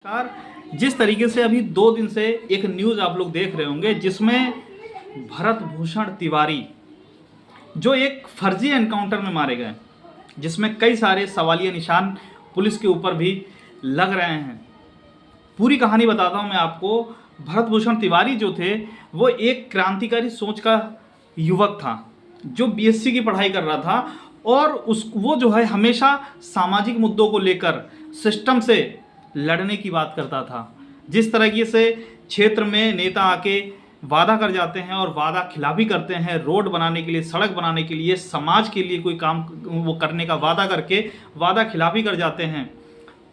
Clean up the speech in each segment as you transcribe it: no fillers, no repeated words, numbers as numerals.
Car जिस तरीके से अभी 2 दिन से एक न्यूज़ आप लोग देख रहे होंगे जिसमें भरत भूषण तिवारी जो एक फर्जी एनकाउंटर में मारे गए, जिसमें कई सारे सवालिया निशान पुलिस के ऊपर भी लग रहे हैं। पूरी कहानी बताता हूं मैं आपको। भरत भूषण तिवारी जो थे वो एक क्रांतिकारी सोच का युवक था जो बीएससी की पढ़ाई कर रहा था और वो जो है हमेशा सामाजिक मुद्दों को लेकर सिस्टम से लड़ने की बात करता था। जिस तरीके से क्षेत्र में नेता आके वादा कर जाते हैं और वादा खिलाफी करते हैं, रोड बनाने के लिए, सड़क बनाने के लिए, समाज के लिए कोई काम वो करने का वादा करके वादा खिलाफी कर जाते हैं।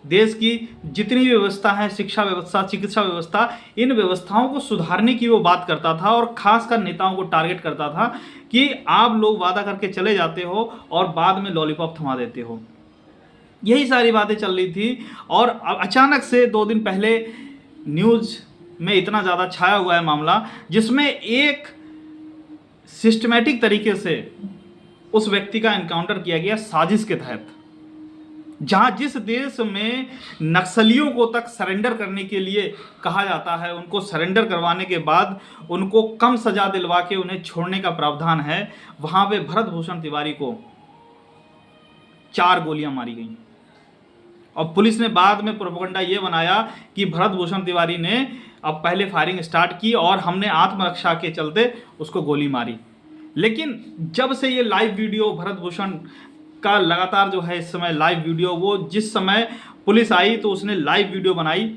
देश की जितनी भी व्यवस्था है, शिक्षा व्यवस्था, चिकित्सा व्यवस्था, इन व्यवस्थाओं को सुधारने की वो बात करता था और खासकर नेताओं को टारगेट करता था कि आप लोग वादा करके चले जाते हो और बाद में लॉलीपॉप थमा देते हो। यही सारी बातें चल रही थी और अचानक से 2 दिन पहले न्यूज़ में इतना ज़्यादा छाया हुआ है मामला, जिसमें एक सिस्टमैटिक तरीके से उस व्यक्ति का एनकाउंटर किया गया साजिश के तहत। जहां जिस देश में नक्सलियों को तक सरेंडर करने के लिए कहा जाता है, उनको सरेंडर करवाने के बाद उनको कम सजा दिलवा के उन्हें छोड़ने का प्रावधान है, वहां पे भरत भूषण तिवारी को 4 गोलियां मारी गई। और पुलिस ने बाद में प्रोपेगेंडा ये बनाया कि भरत भूषण तिवारी ने अब पहले फायरिंग स्टार्ट की और हमने आत्मरक्षा के चलते उसको गोली मारी। लेकिन जब से ये लाइव वीडियो भरत भूषण का लगातार जो है इस समय लाइव वीडियो, वो जिस समय पुलिस आई तो उसने लाइव वीडियो बनाई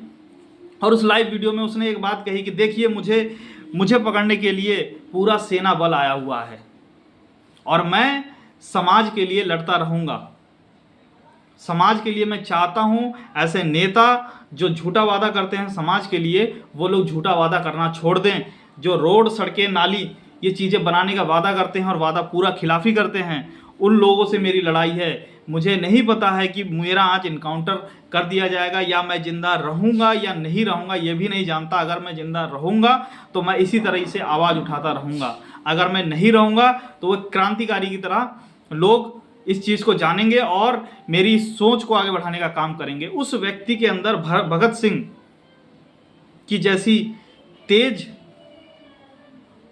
और उस लाइव वीडियो में उसने एक बात कही कि देखिए मुझे पकड़ने के लिए पूरा सेना बल आया हुआ है और मैं समाज के लिए लड़ता रहूँगा। समाज के लिए मैं चाहता हूं ऐसे नेता जो झूठा वादा करते हैं समाज के लिए, वो लोग झूठा वादा करना छोड़ दें। जो रोड, सड़कें, नाली ये चीज़ें बनाने का वादा करते हैं और वादा पूरा खिलाफी करते हैं, उन लोगों से मेरी लड़ाई है। मुझे नहीं पता है कि मेरा आज इनकाउंटर कर दिया जाएगा या मैं ज़िंदा रहूँगा या नहीं रहूँगा, ये भी नहीं जानता। अगर मैं ज़िंदा रहूँगा तो मैं इसी तरह से आवाज़ उठाता रहूँगा, अगर मैं नहीं रहूँगा तो वो क्रांतिकारी की तरह लोग इस चीज़ को जानेंगे और मेरी सोच को आगे बढ़ाने का काम करेंगे। उस व्यक्ति के अंदर भगत सिंह की जैसी तेज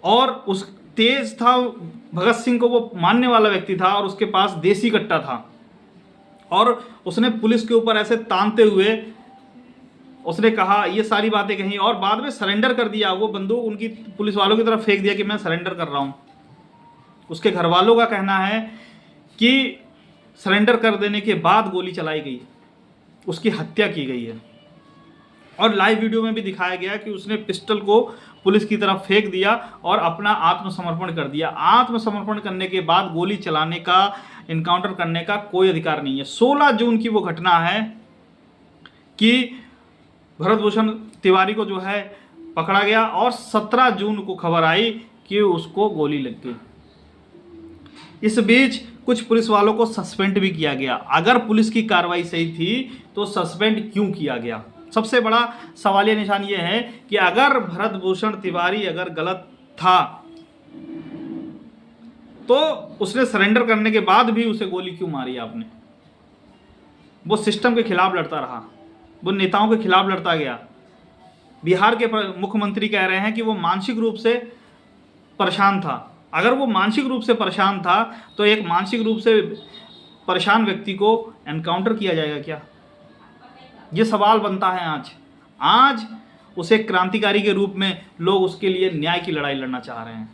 और उस तेज था, भगत सिंह को वो मानने वाला व्यक्ति था और उसके पास देसी कट्टा था और उसने पुलिस के ऊपर ऐसे तानते हुए उसने कहा, ये सारी बातें कही और बाद में सरेंडर कर दिया। वो बंदूक उनकी पुलिस वालों की तरफ फेंक दिया कि मैं सरेंडर कर रहा हूँ। उसके घर वालों का कहना है कि सरेंडर कर देने के बाद गोली चलाई गई, उसकी हत्या की गई है। और लाइव वीडियो में भी दिखाया गया कि उसने पिस्टल को पुलिस की तरफ फेंक दिया और अपना आत्मसमर्पण कर दिया। आत्मसमर्पण करने के बाद गोली चलाने का, इनकाउंटर करने का कोई अधिकार नहीं है। 16 जून की वो घटना है कि भरत भूषण तिवारी को जो है पकड़ा गया और 17 जून को खबर आई कि उसको गोली लग गई। इस बीच कुछ पुलिस वालों को सस्पेंड भी किया गया। अगर पुलिस की कार्रवाई सही थी तो सस्पेंड क्यों किया गया? सबसे बड़ा सवालिया निशान ये है कि अगर भरत भूषण तिवारी अगर गलत था तो उसने सरेंडर करने के बाद भी उसे गोली क्यों मारी आपने? वो सिस्टम के खिलाफ लड़ता रहा, वो नेताओं के खिलाफ लड़ता गया। बिहार के मुख्यमंत्री कह रहे हैं कि वो मानसिक रूप से परेशान था। अगर वो मानसिक रूप से परेशान था तो एक मानसिक रूप से परेशान व्यक्ति को एनकाउंटर किया जाएगा क्या? ये सवाल बनता है। आज उसे क्रांतिकारी के रूप में लोग उसके लिए न्याय की लड़ाई लड़ना चाह रहे हैं।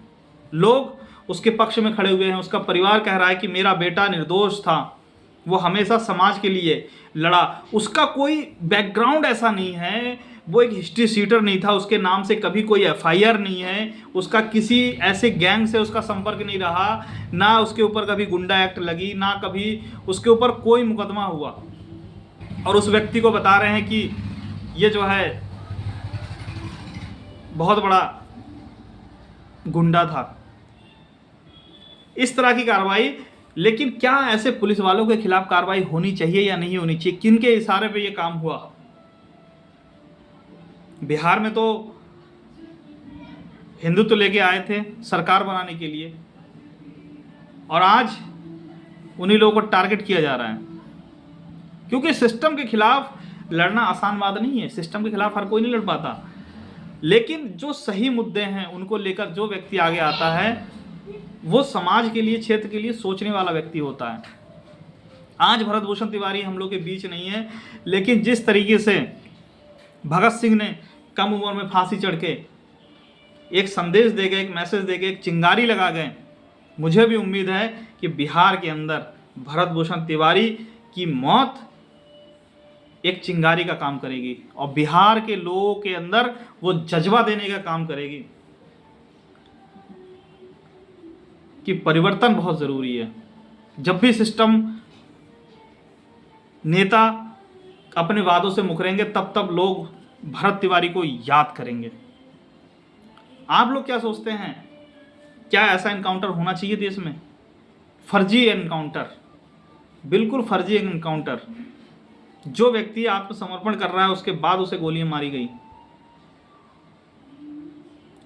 लोग उसके पक्ष में खड़े हुए हैं। उसका परिवार कह रहा है कि मेरा बेटा निर्दोष था, वो हमेशा समाज के लिए लड़ा, उसका कोई बैकग्राउंड ऐसा नहीं है, वो एक हिस्ट्री शीटर नहीं था, उसके नाम से कभी कोई एफआईआर नहीं है, उसका किसी ऐसे गैंग से उसका संपर्क नहीं रहा, ना उसके ऊपर कभी गुंडा एक्ट लगी, ना कभी उसके ऊपर कोई मुकदमा हुआ। और उस व्यक्ति को बता रहे हैं कि ये जो है बहुत बड़ा गुंडा था। इस तरह की कार्रवाई, लेकिन क्या ऐसे पुलिस वालों के खिलाफ कार्रवाई होनी चाहिए या नहीं होनी चाहिए? किनके इशारे पे ये काम हुआ? बिहार में तो हिंदुत्व लेके आए थे सरकार बनाने के लिए और आज उन्हीं लोगों को टारगेट किया जा रहा है, क्योंकि सिस्टम के खिलाफ लड़ना आसान बात नहीं है, सिस्टम के खिलाफ हर कोई नहीं लड़ पाता, लेकिन जो सही मुद्दे हैं उनको लेकर जो व्यक्ति आगे आता है वो समाज के लिए, क्षेत्र के लिए सोचने वाला व्यक्ति होता है। आज भरत भूषण तिवारी हम लोग के बीच नहीं है, लेकिन जिस तरीके से भगत सिंह ने कम उम्र में फांसी चढ़ के एक संदेश दे गए, एक मैसेज दे गए, एक चिंगारी लगा गए, मुझे भी उम्मीद है कि बिहार के अंदर भरत भूषण तिवारी की मौत एक चिंगारी का काम करेगी और बिहार के लोगों के अंदर वो जज्बा देने का काम करेगी कि परिवर्तन बहुत ज़रूरी है। जब भी सिस्टम नेता अपने वादों से मुकरेंगे तब तब लोग भरत तिवारी को याद करेंगे। आप लोग क्या सोचते हैं, क्या ऐसा एनकाउंटर होना चाहिए देश में? फर्जी एनकाउंटर, बिल्कुल फर्जी एनकाउंटर। जो व्यक्ति आत्मसमर्पण कर रहा है उसके बाद उसे गोलियां मारी गई,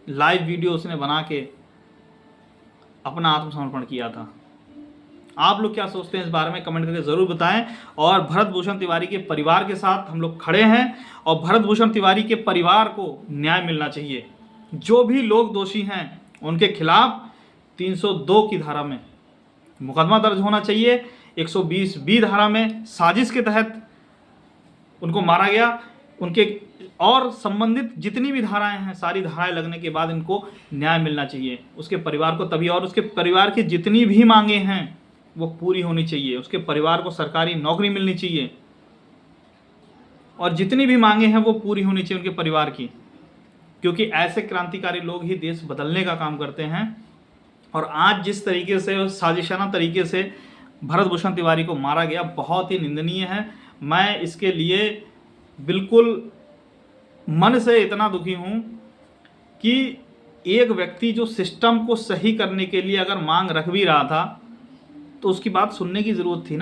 लाइव वीडियो उसने बना के अपना आत्मसमर्पण किया था। आप लोग क्या सोचते हैं इस बारे में कमेंट करके ज़रूर बताएं। और भरत भूषण तिवारी के परिवार के साथ हम लोग खड़े हैं और भरत भूषण तिवारी के परिवार को न्याय मिलना चाहिए। जो भी लोग दोषी हैं उनके खिलाफ 302 की धारा में मुकदमा दर्ज होना चाहिए। 120B धारा में साजिश के तहत उनको मारा गया, उनके और संबंधित जितनी भी धाराएं हैं सारी धाराएं लगने के बाद इनको न्याय मिलना चाहिए उसके परिवार को तभी। और उसके परिवार की जितनी भी मांगे हैं वो पूरी होनी चाहिए। उसके परिवार को सरकारी नौकरी मिलनी चाहिए और जितनी भी मांगे हैं वो पूरी होनी चाहिए उनके परिवार की, क्योंकि ऐसे क्रांतिकारी लोग ही देश बदलने का काम करते हैं। और आज जिस तरीके से साजिशाना तरीके से भरत भूषण तिवारी को मारा गया बहुत ही निंदनीय है। मैं इसके लिए बिल्कुल मन से इतना दुखी हूँ कि एक व्यक्ति जो सिस्टम को सही करने के लिए अगर मांग रख भी रहा था तो उसकी बात सुनने की ज़रूरत थी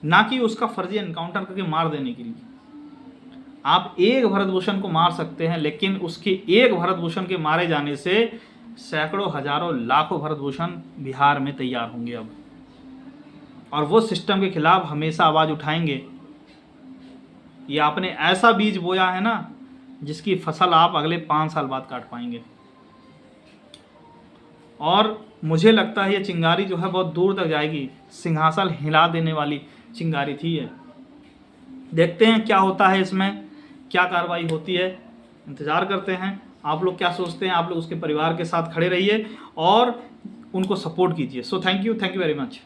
ना कि उसका फर्जी एनकाउंटर करके मार देने के लिए। आप एक भरत भूषण को मार सकते हैं, लेकिन उसके एक भरत भूषण के मारे जाने से सैकड़ों, हजारों, लाखों भरत भूषण बिहार में तैयार होंगे अब, और वो सिस्टम के खिलाफ हमेशा आवाज़ उठाएंगे। ये आपने ऐसा बीज बोया है ना जिसकी फसल आप अगले 5 साल बाद काट पाएंगे। और मुझे लगता है ये चिंगारी जो है बहुत दूर तक जाएगी, सिंहासन हिला देने वाली चिंगारी थी ये। देखते हैं क्या होता है, इसमें क्या कार्रवाई होती है, इंतज़ार करते हैं। आप लोग क्या सोचते हैं? आप लोग उसके परिवार के साथ खड़े रहिए और उनको सपोर्ट कीजिए। So thank you very much.